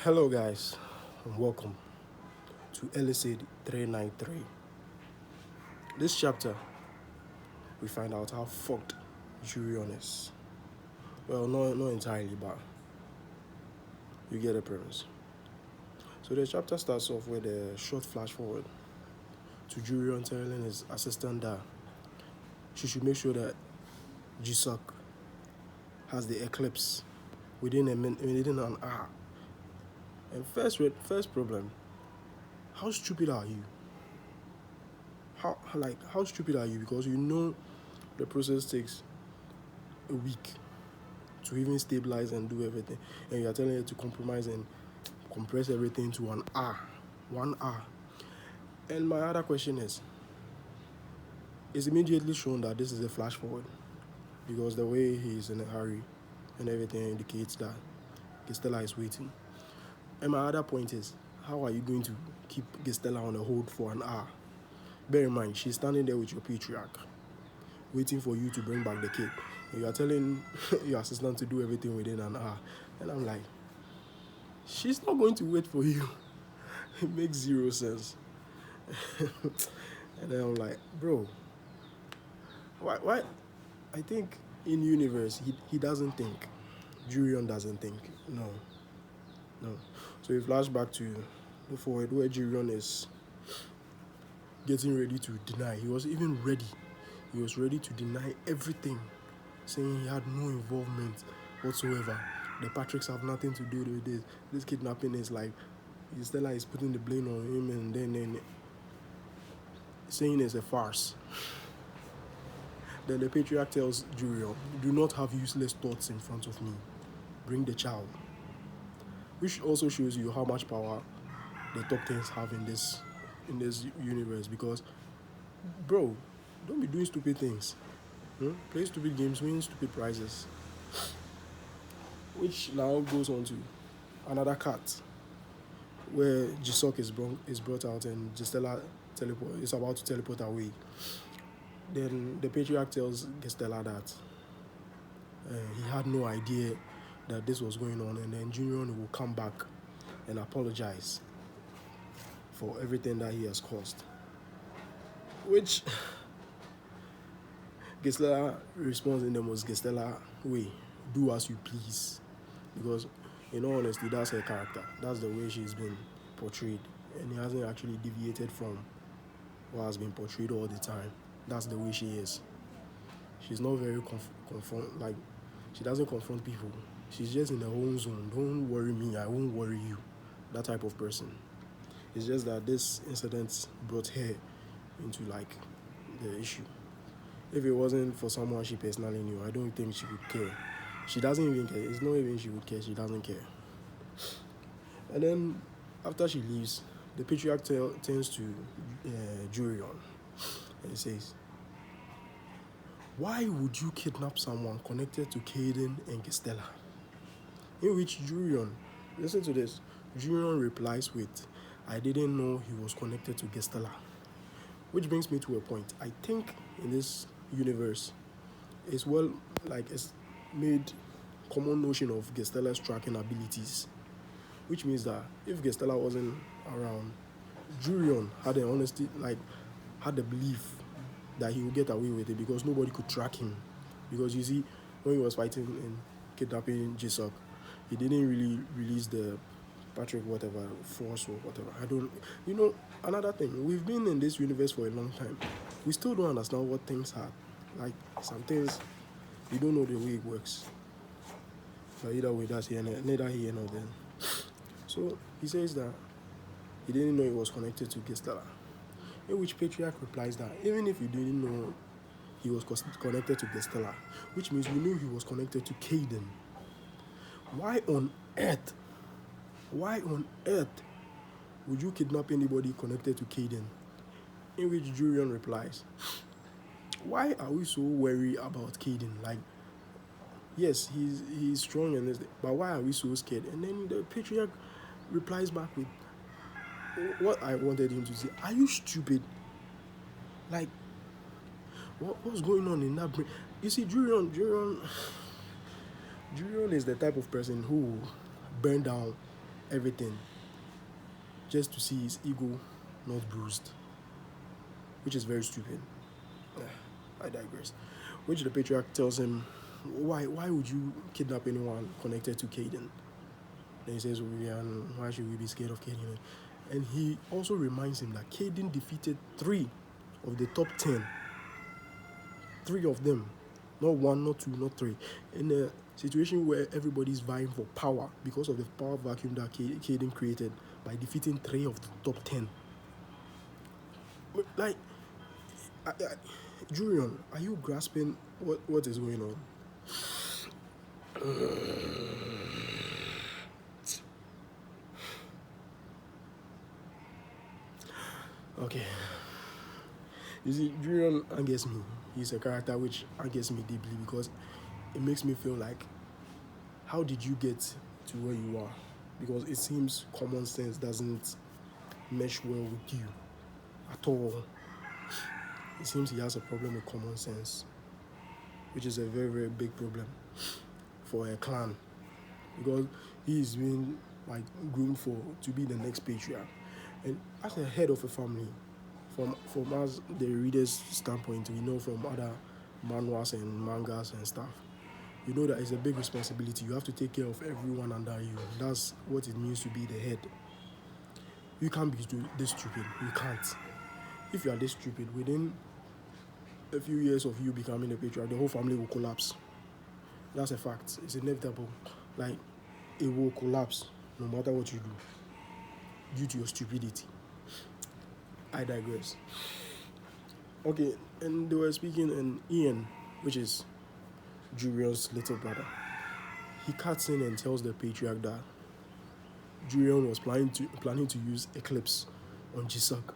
Hello, guys, and welcome to Eleceed 393. This chapter, we find out how fucked Jurion is. Well, not entirely, but you get the premise. So the chapter starts off with a short flash forward to Jurion telling his assistant that she should make sure that Jisuk has the eclipse within an hour. And first problem, how stupid are you? How stupid are you? Because you know the process takes a week to even stabilize and do everything, and you are telling her to compromise and compress everything to an hour, 1 hour. And my other question is, it's immediately shown that this is a flash forward because the way he's in a hurry and everything indicates that Gistela is waiting. And my other point is, how are you going to keep Gistela on a hold for an hour? Bear in mind, she's standing there with your patriarch, waiting for you to bring back the kid. And you are telling your assistant to do everything within an hour. And I'm like, she's not going to wait for you. It makes zero sense. And then I'm like, bro, why? I think in universe, he doesn't think. Jurion doesn't think. No. So we flash back to the forward where Jurion is getting ready to deny. He was even ready. He was ready to deny everything, saying he had no involvement whatsoever. The Patricks have nothing to do with this. This kidnapping is like, Stella is putting the blame on him and then saying it's a farce. Then the patriarch tells Jurion, do not have useless thoughts in front of me. Bring the child. Which also shows you how much power the top 10s have in this universe. Because, bro, don't be doing stupid things. Play stupid games, win stupid prizes. Which now goes on to another cut where Jisuk is brought out and Gistela is about to teleport away. Then the patriarch tells Gistela that he had no idea that this was going on, and then Jurion will come back and apologize for everything that he has caused. Which Gistela responds in the most Gistela way, do as you please. Because in all honesty, that's her character. That's the way she's been portrayed. And he hasn't actually deviated from what has been portrayed all the time. That's the way she is. She's not very she doesn't confront people. She's just in her own zone. Don't worry me, I won't worry you. That type of person. It's just that this incident brought her into the issue. If it wasn't for someone she personally knew, I don't think she would care. She doesn't even care. It's not even she would care. She doesn't care. And then after she leaves, the patriarch turns to Jurion and he says, why would you kidnap someone connected to Caden and Gistela? In which Jurion, listen to this, Jurion replies with, I didn't know he was connected to Gistela. Which brings me to a point. I think in this universe, it's made common notion of Gistela's tracking abilities. Which means that if Gistela wasn't around, Jurion had had the belief that he would get away with it because nobody could track him. Because you see, when he was fighting and kidnapping Jisuk, he didn't really release the Patrick whatever force or whatever. Another thing, we've been in this universe for a long time. We still don't understand what things are. Like some things, you don't know the way it works. But either way, that's neither here nor there. So he says that he didn't know he was connected to Gistela. In which Patriarch replies that even if you didn't know he was connected to Gistela, which means you knew he was connected to Caden, why on earth would you kidnap anybody connected to Caden? In which Jurion replies, why are we so worried about Caden? Like, yes, he's strong and this, but why are we so scared? And then the patriarch replies back with what I wanted him to say. Are you stupid? Like, what's going on in that brain? You see, Jurion is the type of person who burn down everything just to see his ego not bruised, which is very stupid. I digress. Which the patriarch tells him, why would you kidnap anyone connected to Caden? Then he says, why should we be scared of Caden? And he also reminds him that Caden defeated 3 of the top 10. 3 of them. Not 1, not 2, not 3. In a situation where everybody's vying for power because of the power vacuum that Caden created by defeating 3 of the top 10. Like, Jurion, are you grasping what is going on? Okay. You see, Jurion angers me. He's a character which angers me deeply because it makes me feel like, how did you get to where you are? Because it seems common sense doesn't mesh well with you at all. It seems he has a problem with common sense, which is a very, very big problem for a clan, because he's been like groomed to be the next patriarch. And as a head of a family, from us the reader's standpoint, we know from other manhwas and mangas and stuff, you know that it's a big responsibility. You have to take care of everyone under you. That's what it means to be the head. You can't be this stupid. You can't. If you are this stupid, within a few years of you becoming a patriarch, the whole family will collapse. That's a fact. It's inevitable. Like, it will collapse no matter what you do due to your stupidity. I digress. Okay, and they were speaking, and Ian, which is Jurion's little brother, he cuts in and tells the patriarch that Jurion was planning to use Eclipse on Jisuk,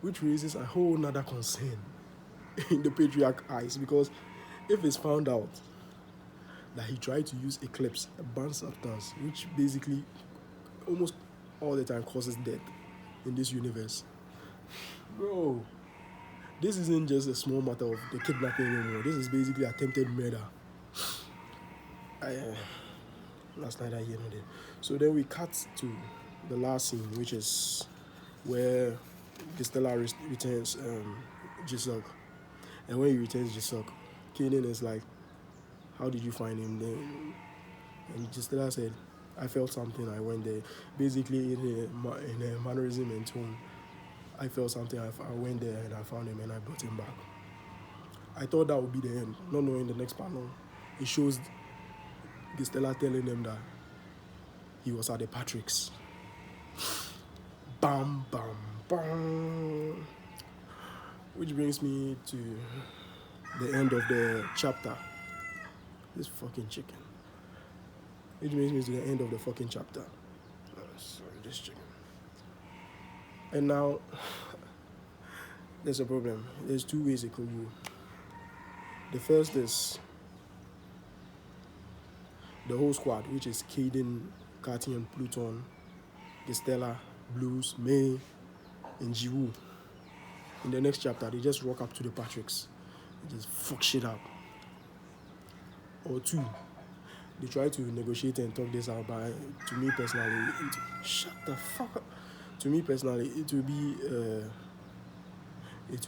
which raises a whole nother concern in the patriarch's eyes, because if it's found out that he tried to use Eclipse, a banned substance, which basically almost all the time causes death in this universe, bro, this isn't just a small matter of the kidnapping anymore. This is basically attempted murder. Last night I heard it. So then we cut to the last scene, which is where Gistela returns Jisuk. And when he returns Jisuk, Kanan is like, how did you find him then? And Gistela said, I felt something, I went there. Basically in a mannerism and tone, I felt something, I went there and I found him and I brought him back. I thought that would be the end, not knowing the next panel. It shows Gistela telling them that he was at the Patrick's. Bam, bam, bam. Which brings me to the end of the chapter. This fucking chicken. Which brings me to the end of the fucking chapter. Sorry, this chicken. And now, there's a problem. There's 2 ways it could go. The first is the whole squad, which is Caden, Cartian, Pluton, Gistela, Blues, May, and Jiwoo. In the next chapter, they just walk up to the Patricks and just fuck shit up. Or 2, they try to negotiate and talk this out, but to me personally, shut the fuck up. To me personally, it will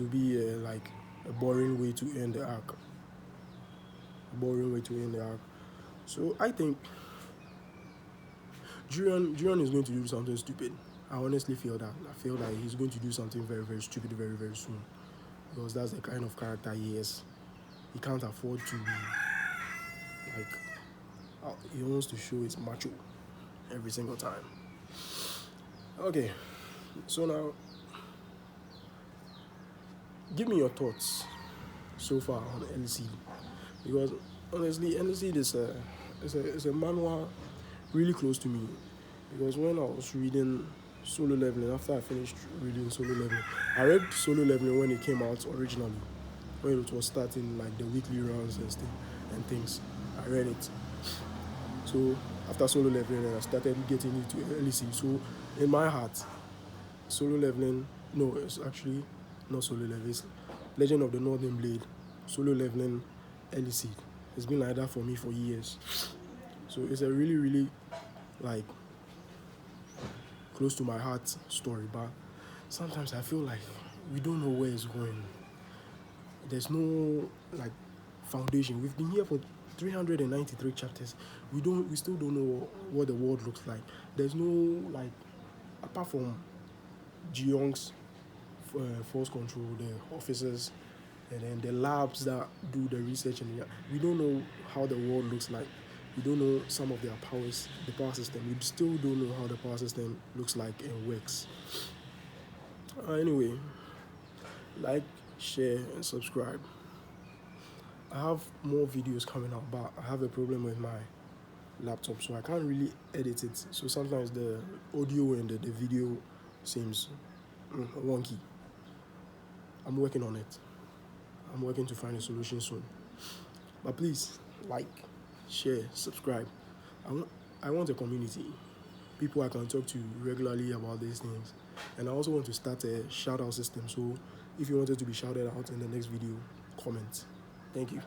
be like a boring way to end the arc. So I think Jurion is going to do something stupid. I honestly feel that. I feel that he's going to do something very, very stupid very, very soon. Because that's the kind of character he is. He can't afford to be like, he wants to show his macho every single time. Okay, so now, give me your thoughts so far on Eleceed. Because honestly, Eleceed is a manhwa really close to me. Because when I was reading Solo Leveling, after I finished reading Solo Leveling, I read Solo Leveling when it came out originally, when it was starting like the weekly rounds and things. I read it. So after Solo Leveling, I started getting into Eleceed. So in my heart, Solo Leveling, no, it's actually not Solo Leveling, it's Legend of the Northern Blade, Solo Leveling, Eleceed. It's been like that for me for years. So it's a really, really, like, close to my heart story, but sometimes I feel like we don't know where it's going. There's no like foundation. We've been here for 393 chapters. We still don't know what the world looks like. There's no like, apart from Jurion's force control, the officers, and then the labs that do the research, and we don't know how the world looks like. We don't know some of their powers, the power system. We still don't know how the power system looks like and works. Anyway, like, share, and subscribe. I have more videos coming out, but I have a problem with my laptop, so I can't really edit it. So sometimes the audio and the video seems wonky. I'm working on it. I'm working to find a solution soon. But please, like, share, subscribe. I want a community, people I can talk to regularly about these things. And I also want to start a shout out system. So if you wanted to be shouted out in the next video, comment. Thank you.